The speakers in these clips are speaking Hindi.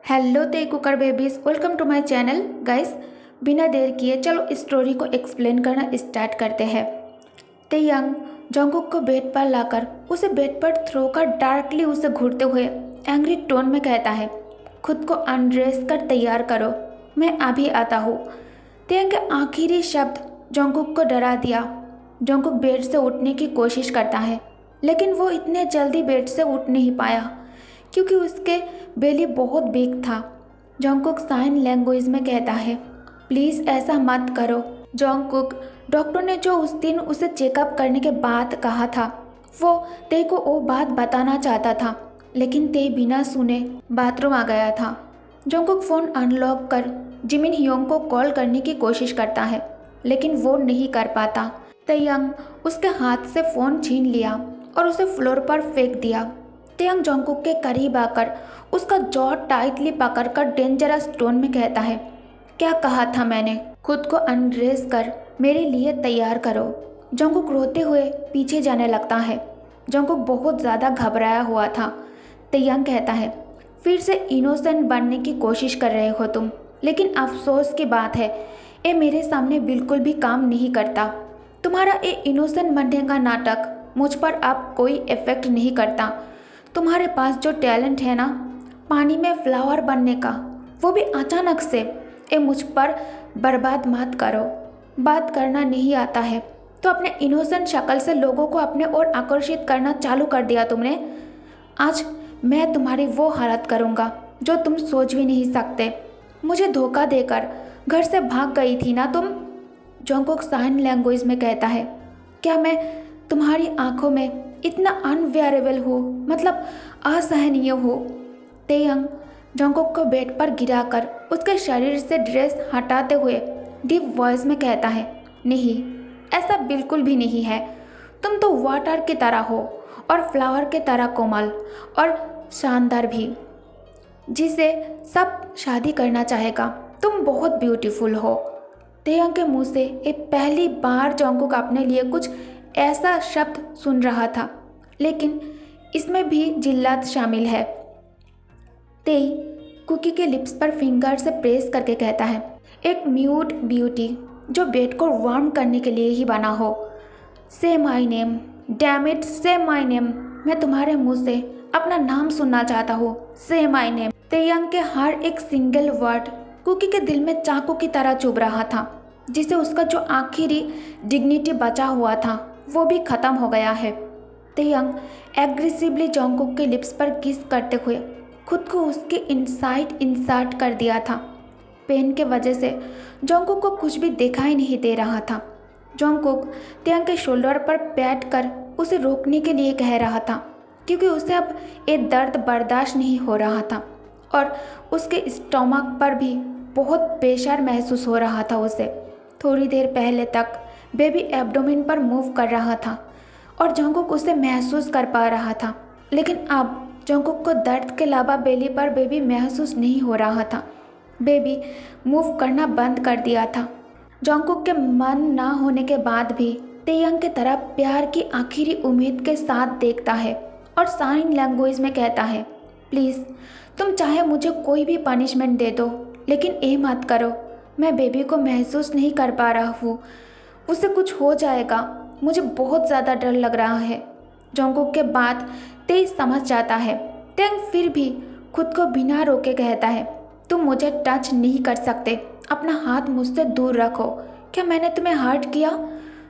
हेलो ते cooker babies, welcome to my channel guys. बिना देर किए चलो इस स्टोरी को एक्सप्लेन करना स्टार्ट करते हैं। तेयंग जंगकुक को बेड पर लाकर उसे बेड पर थ्रो कर डार्कली उसे घूरते हुए एंग्री टोन में कहता है, खुद को अनड्रेस कर तैयार करो, मैं अभी आता हूँ। तेयंग के आखिरी शब्द जंगकुक को डरा दिया। जंगकुक बेड से उठने की कोशिश करता है, लेकिन वो इतने जल्दी बेड से उठ नहीं पाया क्योंकि उसके बेली बहुत बिग था। जंगकुक साइन लैंग्वेज में कहता है, प्लीज़ ऐसा मत करो। जंगकुक डॉक्टर ने जो उस दिन उसे चेकअप करने के बाद कहा था, वो ते को वो बात बताना चाहता था, लेकिन ते बिना सुने बाथरूम आ गया था। जंगकुक फ़ोन अनलॉक कर जिमिन हियोंग को कॉल करने की कोशिश करता है, लेकिन वो नहीं कर पाता। तेयंग उसके हाथ से फ़ोन छीन लिया और उसे फ्लोर पर फेंक दिया। तेयंग जंगकुक के करीब आकर उसका जॉ टाइटली पकड़कर डेंजरस टोन में कहता है, क्या कहा था मैंने, खुद को अनड्रेस कर मेरे लिए तैयार करो। जंगकुक रोते हुए पीछे जाने लगता है। जंगकुक बहुत ज़्यादा घबराया हुआ था। तेयंग कहता है, फिर से इनोसेंट बनने की कोशिश कर रहे हो तुम, लेकिन अफसोस की बात है ये मेरे सामने बिल्कुल भी काम नहीं करता। तुम्हारा ये इनोसेंट बनने का नाटक मुझ पर अब कोई इफेक्ट नहीं करता। तुम्हारे पास जो टैलेंट है ना, पानी में फ्लावर बनने का, वो भी अचानक से, ये मुझ पर बर्बाद मत करो। बात करना नहीं आता है तो अपने इनोसेंट शक्ल से लोगों को अपने ओर आकर्षित करना चालू कर दिया तुमने। आज मैं तुम्हारी वो हालत करूँगा जो तुम सोच भी नहीं सकते। मुझे धोखा देकर घर से भाग गई थी ना तुम। जंगकुक साइन लैंग्वेज में कहता है, क्या मैं तुम्हारी आंखों में इतना अनवेयरेबल हो, मतलब असहनीय हो। तेयंग जंगकुक को बेड पर गिराकर उसके शरीर से ड्रेस हटाते हुए डीप वॉइस में कहता है, नहीं, ऐसा बिल्कुल भी नहीं है। तुम तो वाटर की तरह हो और फ्लावर की तरह कोमल और शानदार भी, जिसे सब शादी करना चाहेगा। तुम बहुत ब्यूटीफुल हो। तेयंग के मुंह से ये पहली बार जंगकुक अपने लिए कुछ ऐसा शब्द सुन रहा था, लेकिन इसमें भी जिल्लत शामिल है। ते कुकी के लिप्स पर फिंगर से प्रेस करके कहता है, एक म्यूट ब्यूटी जो बेड को वार्म करने के लिए ही बना हो। से माई नेम, डैम इट, से माई नेम। मैं तुम्हारे मुंह से अपना नाम सुनना चाहता हूँ, से माई नेम। तेयंग के हर एक सिंगल वर्ड कुकी के दिल में चाकू की तरह चुभ रहा था, जिसे उसका जो आखिरी डिग्निटी बचा हुआ था वो भी ख़त्म हो गया है। तेयंग एग्रेसिवली जंगकुक के लिप्स पर किस करते हुए खुद को उसके इनसाइड इंसर्ट कर दिया था। पेन के वजह से जंगकुक को कुछ भी दिखाई नहीं दे रहा था। जंगकुक तेयंग के शोल्डर पर बैठ कर उसे रोकने के लिए कह रहा था, क्योंकि उसे अब ये दर्द बर्दाश्त नहीं हो रहा था और उसके स्टमक पर भी बहुत प्रेशर महसूस हो रहा था। उसे थोड़ी देर पहले तक बेबी एब्डोमेन पर मूव कर रहा था और जंगकुक उसे महसूस कर पा रहा था, लेकिन अब जंगकुक को दर्द के अलावा बेली पर बेबी महसूस नहीं हो रहा था। बेबी मूव करना बंद कर दिया था। जंगकुक के मन ना होने के बाद भी तेयंग की तरफ प्यार की आखिरी उम्मीद के साथ देखता है और साइन लैंग्वेज में कहता है, प्लीज़ तुम चाहे मुझे कोई भी पनिशमेंट दे दो, लेकिन ये मत करो। मैं बेबी को महसूस नहीं कर पा रहा हूँ, उसे कुछ हो जाएगा, मुझे बहुत ज़्यादा डर लग रहा है। जंगकुक के बात तेज समझ जाता है। तेयंग फिर भी खुद को बिना रोके कहता है, तुम मुझे टच नहीं कर सकते, अपना हाथ मुझसे दूर रखो। क्या मैंने तुम्हें हर्ट किया?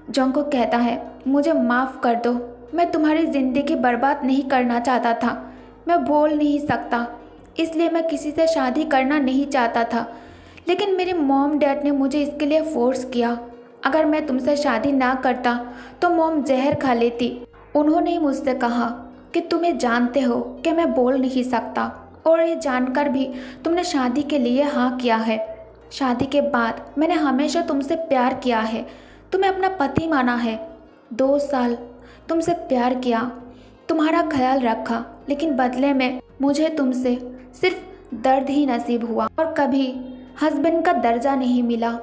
जंगकुक कहता है, मुझे माफ़ कर दो, मैं तुम्हारी ज़िंदगी बर्बाद नहीं करना चाहता था। मैं बोल नहीं सकता, इसलिए मैं किसी से शादी करना नहीं चाहता था, लेकिन मेरे मॉम डैड ने मुझे इसके लिए फोर्स किया। अगर मैं तुमसे शादी ना करता तो मॉम जहर खा लेती। उन्होंने ही मुझसे कहा कि तुम्हें जानते हो कि मैं बोल नहीं सकता, और ये जानकर भी तुमने शादी के लिए हाँ किया है। शादी के बाद मैंने हमेशा तुमसे प्यार किया है, तुम्हें अपना पति माना है। 2 साल तुमसे प्यार किया, तुम्हारा ख्याल रखा, लेकिन बदले में मुझे तुमसे सिर्फ दर्द ही नसीब हुआ और कभी हस्बैंड का दर्जा नहीं मिला।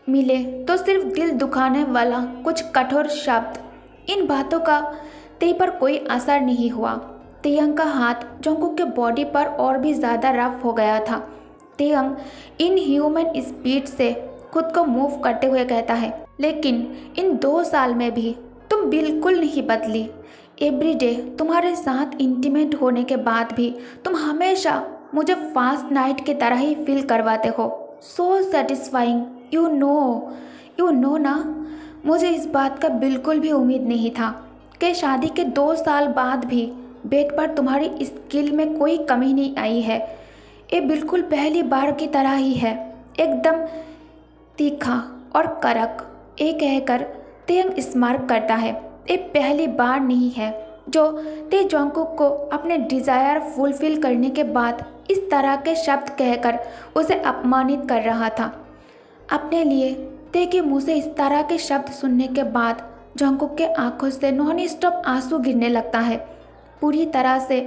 मिले तो सिर्फ दिल दुखाने वाला कुछ कठोर शब्द। इन बातों का ते पर कोई असर नहीं हुआ। तेयंग का हाथ जंगकुक के बॉडी पर और भी ज़्यादा रफ हो गया था। तेयंग इन ह्यूमन स्पीड से खुद को मूव करते हुए कहता है, लेकिन इन 2 साल में भी तुम बिल्कुल नहीं बदली। एवरीडे तुम्हारे साथ इंटीमेट होने के बाद भी तुम हमेशा मुझे फास्ट नाइट की तरह ही फील करवाते हो। सो सेटिस्फाइंग, यू नो ना। मुझे इस बात का बिल्कुल भी उम्मीद नहीं था कि शादी के 2 साल बाद भी बेड पर तुम्हारी स्किल में कोई कमी नहीं आई है। ये बिल्कुल पहली बार की तरह ही है, एकदम तीखा और कड़क। ये कहकर तेयंग स्मार्क करता है, ये पहली बार नहीं है जो ते जंगकुक को अपने डिज़ायर फुलफिल करने के बाद इस तरह के शब्द कहकर उसे अपमानित कर रहा था। अपने लिए ते के मुंह से इस तरह के शब्द सुनने के बाद जंगकुक के आंखों से नॉन स्टॉप आंसू गिरने लगता है। पूरी तरह से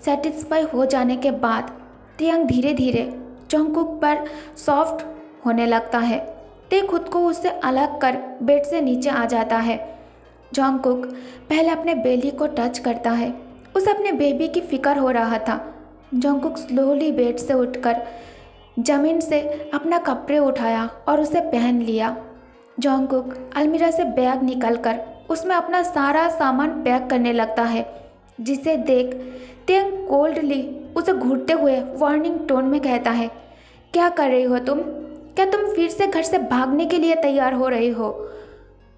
सेटिस्फाई हो जाने के बाद तेयंग धीरे धीरे जंगकुक पर सॉफ्ट होने लगता है। ते खुद को उससे अलग कर बेड से नीचे आ जाता है। जंगकुक पहले अपने बेली को टच करता है। उसे अपने बेबी की फिक्र हो रहा था। जंगकुक स्लोली बेड से उठकर जमीन से अपना कपड़े उठाया और उसे पहन लिया। जंगकुक अलमीरा से बैग निकालकर उसमें अपना सारा सामान पैक करने लगता है, जिसे देख तेयंग कोल्डली उसे घूरते हुए वार्निंग टोन में कहता है, क्या कर रही हो तुम? क्या तुम फिर से घर से भागने के लिए तैयार हो रही हो?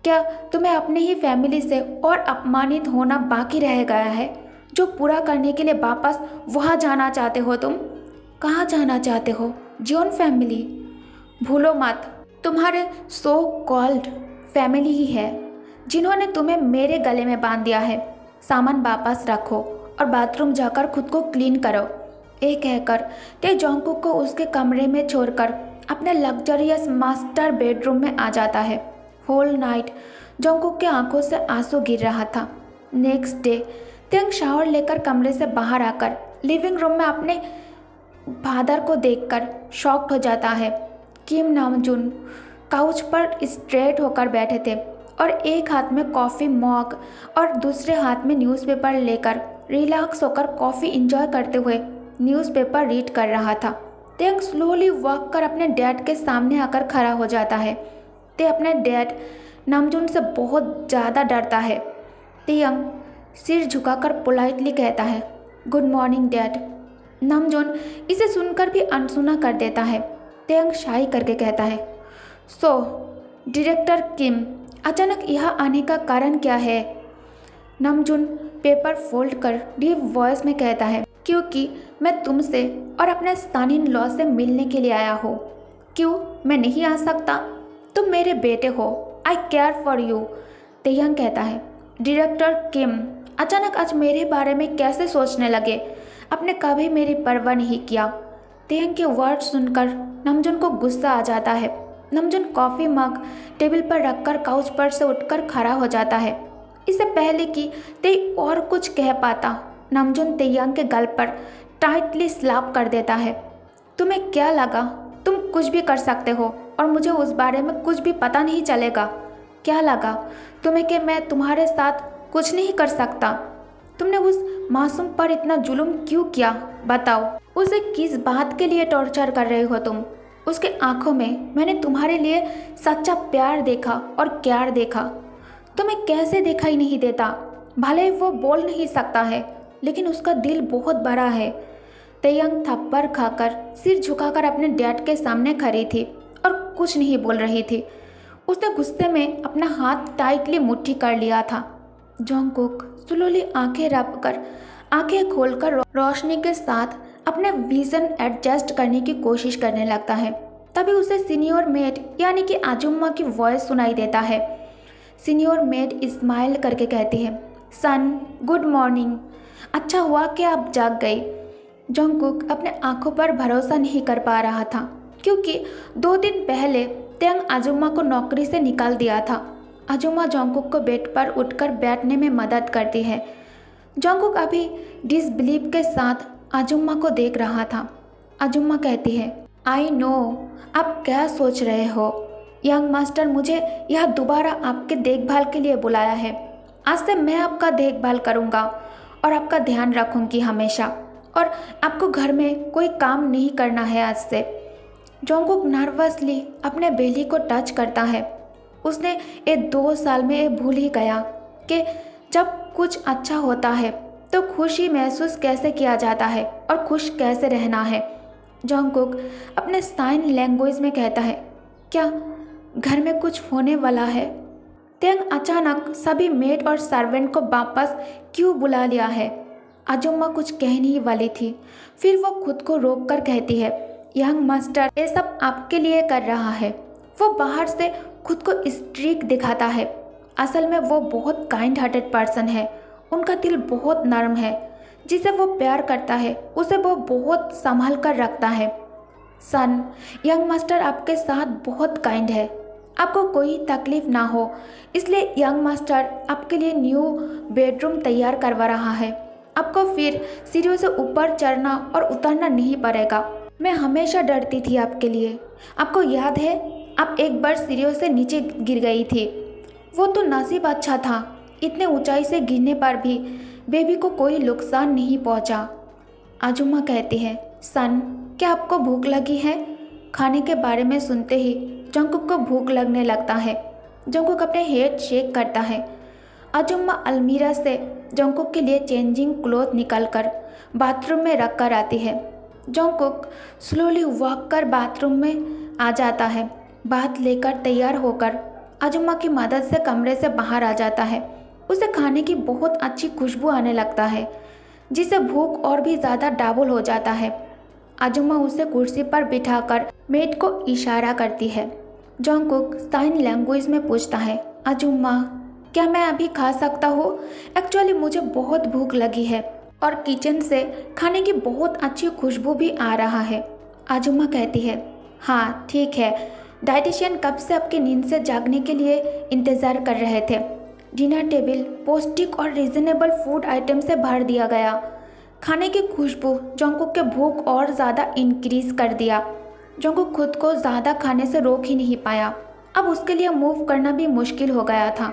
क्या तुम्हें अपने ही फैमिली से और अपमानित होना बाकी रह गया है, जो पूरा करने के लिए वापस वहाँ जाना चाहते हो तुम? कहाँ जाना चाहते हो? John family? भूलो मत, तुम्हारे सो कॉल्ड फैमिली ही है जिन्होंने तुम्हें मेरे गले में बांध दिया है। सामान वापस रखो और बाथरूम जाकर खुद को क्लीन करो। ये कहकर ते जंगकुक को उसके कमरे में छोड़कर अपने लग्जरियस मास्टर बेडरूम में आ जाता है। होल नाइट जंगकुक के आंखों से आंसू गिर रहा था। नेक्स्ट डे तेयंग शावर लेकर कमरे से बाहर आकर लिविंग रूम में अपने फादर को देखकर शॉक्ड हो जाता है। किम नामजुन काउच पर स्ट्रेट होकर बैठे थे और एक हाथ में कॉफ़ी मॉग और दूसरे हाथ में न्यूज़पेपर लेकर रिलैक्स होकर कॉफ़ी एंजॉय करते हुए न्यूज़पेपर रीड कर रहा था। तेयंग स्लोली वॉक कर अपने डैड के सामने आकर खड़ा हो जाता है। ते अपने डैड नामजुन से बहुत ज़्यादा डरता है। तेयंग सिर झुकाकर पोलाइटली कहता है, गुड मॉर्निंग डैड। नामजुन इसे सुनकर भी अनसुना कर देता है। तेयंग शाई करके कहता है, सो डायरेक्टर किम, अचानक यहाँ आने का कारण क्या है? नामजुन पेपर फोल्ड कर डीप वॉइस में कहता है, क्योंकि मैं तुमसे और अपने सन इन लॉ से मिलने के लिए आया हूँ। क्यों मैं नहीं आ सकता? तुम मेरे बेटे हो, आई केयर फॉर यू। तेयंग कहता है, डायरेक्टर किम अचानक आज मेरे बारे में कैसे सोचने लगे? आपने कभी मेरी परवाह नहीं किया। तेयंग के वर्ड सुनकर नामजुन को गुस्सा आ जाता है। नामजुन कॉफ़ी मग टेबल पर रखकर काउच पर से उठकर खड़ा हो जाता है। इससे पहले कि ते और कुछ कह पाता, नामजुन तेयंग के गल पर टाइटली स्लैप कर देता है। तुम्हें क्या लगा तुम कुछ भी कर सकते हो और मुझे उस बारे में कुछ भी पता नहीं चलेगा? क्या लगा तुम्हें कि मैं तुम्हारे साथ कुछ नहीं कर सकता? तुमने उस मासूम पर इतना जुल्म क्यों किया? बताओ, उसे किस बात के लिए टॉर्चर कर रहे हो तुम? उसके आंखों में मैंने तुम्हारे लिए सच्चा प्यार देखा और केयर देखा। तुम्हें कैसे दिखाई नहीं देता? भले वो बोल नहीं सकता है, लेकिन उसका दिल बहुत बड़ा है। तेयंग थप्पड़ खाकर सिर झुकाकर अपने डैड के सामने खड़ी थी और कुछ नहीं बोल रही थी। उसने गुस्से में अपना हाथ टाइटली मुट्ठी कर लिया था। जंगकुक स्लोली आंखें रब कर आंखें खोलकर रोशनी के साथ अपने विजन एडजस्ट करने की कोशिश करने लगता है। तभी उसे सीनियर मेड यानी कि आजुम्मा की वॉइस सुनाई देता है। सीनियर मेड स्माइल करके कहती है, सन गुड मॉर्निंग, अच्छा हुआ कि आप जाग गई। जंगकुक अपने आंखों पर भरोसा नहीं कर पा रहा था, क्योंकि 2 दिन पहले तेयंग आजुम्मा को नौकरी से निकाल दिया था। आजुम्मा जंगकुक को बेड पर उठकर बैठने में मदद करती है। जंगकुक अभी डिसबिलीव के साथ आजुम्मा को देख रहा था। आजुम्मा कहती है, आई नो आप क्या सोच रहे हो। यंग मास्टर मुझे यहाँ दोबारा आपके देखभाल के लिए बुलाया है। आज से मैं आपका देखभाल करूँगा और आपका ध्यान रखूंगी हमेशा, और आपको घर में कोई काम नहीं करना है आज से। जोंगकुक नर्वसली अपने बेली को टच करता है। उसने ये 2 साल में ये भूल ही गया कि जब कुछ अच्छा होता है तो खुशी महसूस कैसे किया जाता है और खुश कैसे रहना है। जोंगकुक अपने साइन लैंग्वेज में कहता है, क्या घर में कुछ होने वाला है? तेंग अचानक सभी मेड और सर्वेंट को वापस क्यों बुला लिया है? आजुम्मा कुछ कहने ही वाली थी, फिर वो खुद को रोक कर कहती है, यंग मास्टर ये सब आपके लिए कर रहा है। वो बाहर से खुद को स्ट्रीक दिखाता है, असल में वो बहुत काइंड हार्टेड पर्सन है। उनका दिल बहुत नरम है। जिसे वो प्यार करता है उसे वो बहुत संभाल कर रखता है। सन, यंग मास्टर आपके साथ बहुत काइंड है। आपको कोई तकलीफ ना हो इसलिए यंग मास्टर आपके लिए न्यू बेडरूम तैयार करवा रहा है। आपको फिर सीढ़ियों से ऊपर चढ़ना और उतरना नहीं पड़ेगा। मैं हमेशा डरती थी आपके लिए। आपको याद है आप एक बार सीढ़ियों से नीचे गिर गई थी? वो तो नसीब अच्छा था, इतने ऊंचाई से गिरने पर भी बेबी को कोई नुकसान नहीं पहुंचा। आजुमा कहती है, सन क्या आपको भूख लगी है? खाने के बारे में सुनते ही जंकुक को भूख लगने लगता है। जंकुक अपने हेड शेक करता है। आजुम्मा अलमीरा से जंकुक के लिए चेंजिंग क्लॉथ निकालकर बाथरूम में रख कर आती है। जंकुक स्लोली वॉक कर बाथरूम में आ जाता है। बाथ लेकर तैयार होकर आजुम्मा की मदद से कमरे से बाहर आ जाता है। उसे खाने की बहुत अच्छी खुशबू आने लगता है, जिससे भूख और भी ज़्यादा डबल हो जाता है। आजुम्मा उसे कुर्सी पर बिठाकर मेड को इशारा करती है। जंकुक साइन लैंग्वेज में पूछता है, आजुम्मा क्या मैं अभी खा सकता हूँ? एक्चुअली मुझे बहुत भूख लगी है और किचन से खाने की बहुत अच्छी खुशबू भी आ रहा है। आजुम्मा कहती है, हाँ ठीक है, डाइटिशियन कब से आपकी नींद से जागने के लिए इंतज़ार कर रहे थे। डिनर टेबल पौष्टिक और रीजनेबल फूड आइटम से भर दिया गया। खाने की खुशबू जंकुक के भूख और ज़्यादा इंक्रीज कर दिया। जंकुक खुद को ज़्यादा खाने से रोक ही नहीं पाया। अब उसके लिए मूव करना भी मुश्किल हो गया था।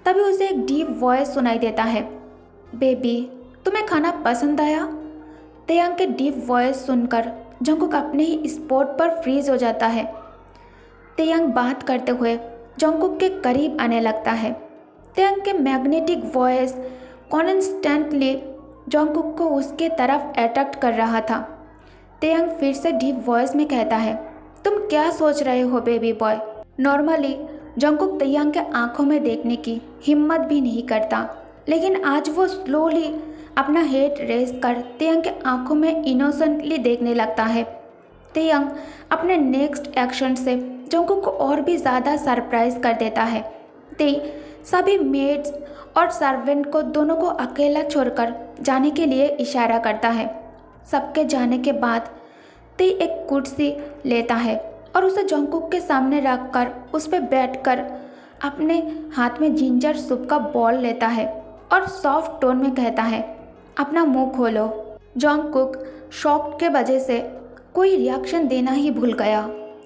तभी उसे एक डीप वॉइस सुनाई देता है, बेबी तुम्हें खाना पसंद आया? तेयांग के डीप वॉइस सुनकर जंकुक अपने ही स्पॉट पर फ्रीज हो जाता है। तेयांग बात करते हुए जंकुक के करीब आने लगता है। तेयांग के मैग्नेटिक वॉइस कॉन्स्टेंटली जंकुक को उसके तरफ अट्रैक्ट कर रहा था। तेयांग फिर से डीप वॉइस में कहता है, तुम क्या सोच रहे हो बेबी बॉय? नॉर्मली जंकुक तेयांग के आंखों में देखने की हिम्मत भी नहीं करता, लेकिन आज वो स्लोली अपना हेड रेस कर तेयांग के आंखों में इनोसेंटली देखने लगता है। तेयांग अपने नेक्स्ट एक्शन से जंकुक को और भी ज़्यादा सरप्राइज कर देता है। ते सभी मेड्स और सर्वेंट को दोनों को अकेला छोड़कर जाने के लिए इशारा करता है। सबके जाने के बाद ते एक कुर्सी लेता है और उसे जंकुक के सामने रखकर उस पर बैठकर अपने हाथ में जिंजर सूप का बॉल लेता है और सॉफ्ट टोन में कहता है, अपना मुंह खोलो। जंकुक शॉक के वजह से कोई रिएक्शन देना ही भूल गया।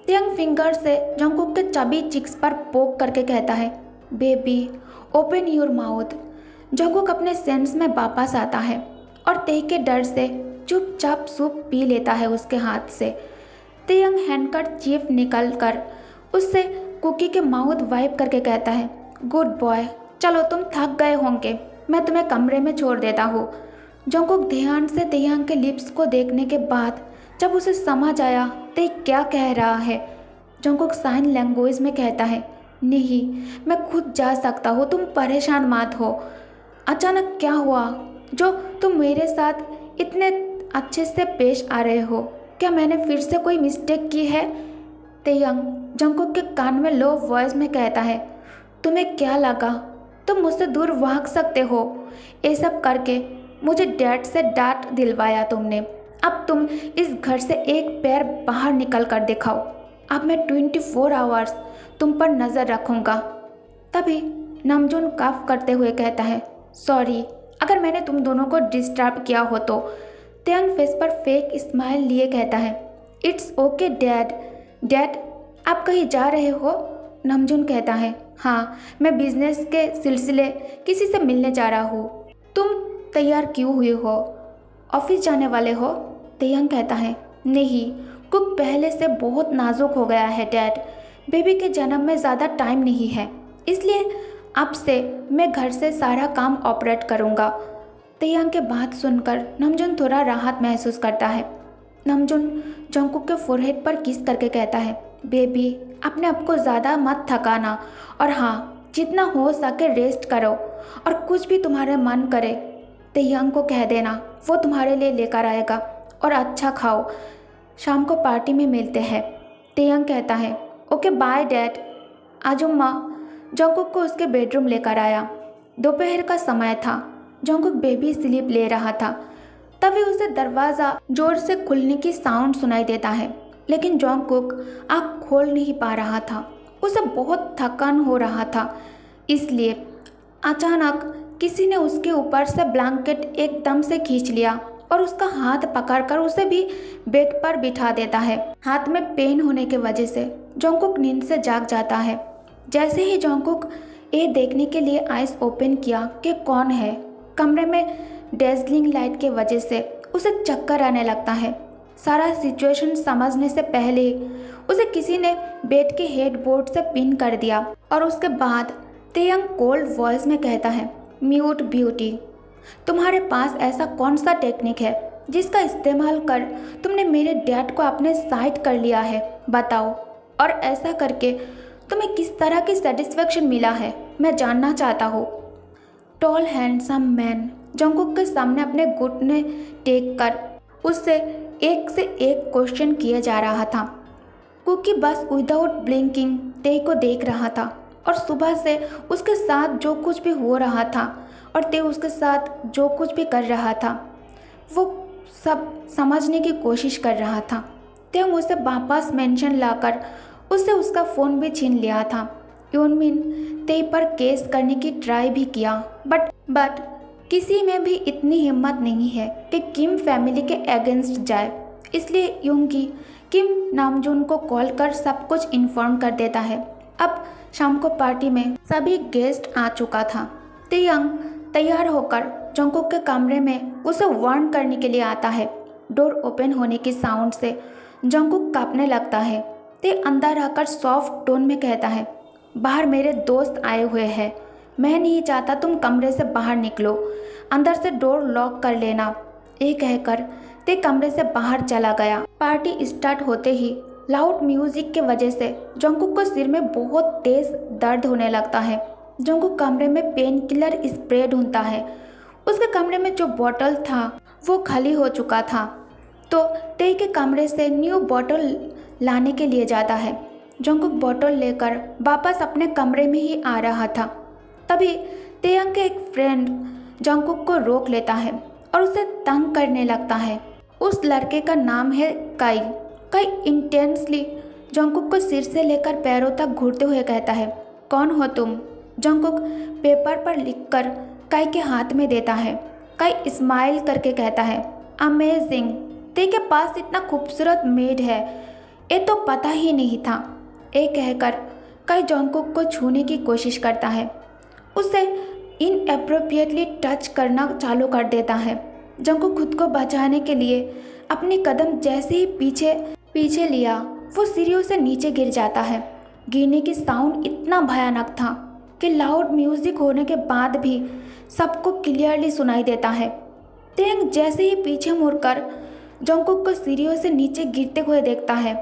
तेयांग फिंगर से जंकुक के चबी चिक्स पर पोक करके कहता है, baby open your mouth. Jungkook अपने सेंस में वापस आता है और ते के डर से चुपचाप सूप पी लेता है उसके हाथ से। तेयांग हैंडकरचीफ निकल कर उससे कुकी के माउथ वाइप करके कहता है, गुड बॉय, चलो तुम थक गए होंगे, मैं तुम्हें कमरे में छोड़ देता हूँ। जंकुक ध्यान से तेयांग के लिप्स को देखने के बाद जब उसे समझ आया ते क्या कह रहा है, जंकुक साइन लैंग्वेज में कहता है, नहीं मैं खुद जा सकता हूँ, तुम परेशान मत हो। अचानक क्या हुआ जो तुम मेरे साथ इतने अच्छे से पेश आ रहे हो? क्या मैंने फिर से कोई मिस्टेक की है? तेयांग जंकुक के कान में लो वॉइस में कहता है, तुम्हें क्या लगा तुम मुझसे दूर भाग सकते हो? ये सब करके मुझे डैड से डांट दिलवाया तुमने। अब तुम इस घर से एक पैर बाहर निकल कर दिखाओ। अब मैं 24 आवर्स तुम पर नज़र रखूँगा। तभी नमजून कफ करते हुए कहता है, सॉरी अगर मैंने तुम दोनों को डिस्टर्ब किया हो तो। तेयांग फेस पर फेक स्माइल लिए कहता है, इट्स ओके डैड। डैड आप कहीं जा रहे हो? नमजून कहता है, हाँ मैं बिजनेस के सिलसिले किसी से मिलने जा रहा हूँ। तुम तैयार क्यों हुए हो? ऑफिस जाने वाले हो? तेयंग कहता है, नहीं, कुक पहले से बहुत नाजुक हो गया है डैड। बेबी के जन्म में ज़्यादा टाइम नहीं है, इसलिए अब से मैं घर से सारा काम ऑपरेट करूँगा। तेयंग के बात सुनकर नमजून थोड़ा राहत महसूस करता है। नमजून जंगकुक के फोरहेड पर किस करके कहता है, बेबी अपने आप को ज़्यादा मत थकाना, और हाँ, जितना हो सके रेस्ट करो, और कुछ भी तुम्हारे मन करे तेयंग को कह देना, वो तुम्हारे लिए लेकर आएगा, और अच्छा खाओ, शाम को पार्टी में मिलते हैं। तेयंग कहता है, ओके बाय डैड। आजुम्मा जंगकुक को उसके बेडरूम लेकर आया। दोपहर का समय था। जंगकुक बेबी स्लीप ले रहा था। तभी उसे दरवाज़ा जोर से खुलने की साउंड सुनाई देता है, लेकिन जंगकुक आँख खोल नहीं पा रहा था। उसे बहुत थकान हो रहा था, इसलिए अचानक किसी ने उसके ऊपर से ब्लैंकेट एकदम से खींच लिया और उसका हाथ पकड़कर उसे भी बेड पर बिठा देता है। हाथ में पेन होने की वजह से जंगकुक नींद से जाग जाता है। जैसे ही जंगकुक ये देखने के लिए आइज ओपन किया कि कौन है, कमरे में डेज़लिंग लाइट के वजह से उसे चक्कर आने लगता है। सारा सिचुएशन समझने से पहले उसे किसी ने बेड के हेडबोर्ड से पिन कर दिया, और उसके बाद तेयंग कोल्ड वॉइस में कहता है, म्यूट ब्यूटी, तुम्हारे पास ऐसा कौन सा टेक्निक है जिसका इस्तेमाल कर तुमने मेरे डैड को अपने साइड कर लिया है, बताओ, और ऐसा करके तुम्हें किस तरह की सेटिस्फेक्शन मिला है, मैं जानना चाहता हूँ। टॉल हैंडसम मैन जंगकुक के सामने अपने घुटने टेक कर उससे एक से एक क्वेश्चन किया जा रहा था। कुकी बस विदाउट ब्लिंकिंग ते को देख रहा था, और सुबह से उसके साथ जो कुछ भी हो रहा था और ते उसके साथ जो कुछ भी कर रहा था वो सब समझने की कोशिश कर रहा था। ते उसे वापस मेंशन लाकर उससे उसका फ़ोन भी छीन लिया था। यूनमिन ते पर केस करने की ट्राई भी किया, बट किसी में भी इतनी हिम्मत नहीं है कि किम फैमिली के अगेंस्ट जाए, इसलिए यूंगी किम नामजून को कॉल कर सब कुछ इन्फॉर्म कर देता है। अब शाम को पार्टी में सभी गेस्ट आ चुका था। तेयंग तैयार होकर जंगकुक के कमरे में उसे वार्न करने के लिए आता है। डोर ओपन होने की साउंड से जंगकुक कांपने लगता है। ते अंदर आकर सॉफ्ट टोन में कहता है, बाहर मेरे दोस्त आए हुए हैं, मैं नहीं चाहता तुम कमरे से बाहर निकलो, अंदर से डोर लॉक कर लेना। ये कहकर ते कमरे से बाहर चला गया। पार्टी स्टार्ट होते ही लाउड म्यूजिक के वजह से जंगकुक को सिर में बहुत तेज दर्द होने लगता है। जंगकुक कमरे में पेन किलर स्प्रे ढूंढता है। उसके कमरे में जो बॉटल था वो खाली हो चुका था, तो ते के कमरे से न्यू बॉटल लाने के लिए जाता है। जंगकुक बॉटल लेकर वापस अपने कमरे में ही आ रहा था। तभी तेयंग के एक फ्रेंड जंगकुक को रोक लेता है और उसे तंग करने लगता है। उस लड़के का नाम है काई। काई इंटेंसली जंगकुक को सिर से लेकर पैरों तक घूरते हुए कहता है, कौन हो तुम? जंगकुक पेपर पर लिखकर काई के हाथ में देता है। काई स्माइल करके कहता है, अमेजिंग, तेरे पास इतना खूबसूरत मेड है, ये तो पता ही नहीं था। ये कहकर काई जंगकुक को छूने की कोशिश करता है, उसे इनएप्रोप्रिएटली टच करना चालू कर देता है। जंगकुक खुद को बचाने के लिए अपने कदम जैसे ही पीछे लिया, वो सीढ़ियों से नीचे गिर जाता है। गिरने की साउंड इतना भयानक था कि लाउड म्यूजिक होने के बाद भी सबको क्लियरली सुनाई देता है। तेंग जैसे ही पीछे मुड़कर जंगकुक को सीढ़ियों से नीचे गिरते हुए देखता है,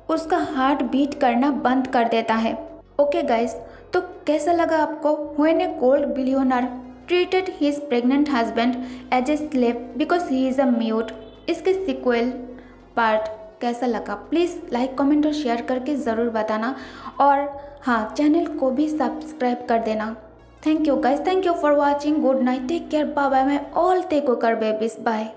उसका हार्ट बीट करना बंद कर देता है। ओके गाइस, तो कैसा लगा आपको when a cold billionaire treated his pregnant husband as a slave because he is a mute? इसके सिक्वल पार्ट कैसा लगा प्लीज़ लाइक कमेंट और शेयर करके ज़रूर बताना, और हाँ, चैनल को भी सब्सक्राइब कर देना। Thank you guys, thank you for watching. Good night, take care, bye bye. मैं ऑल टेक ओकर बेबीज, बाय।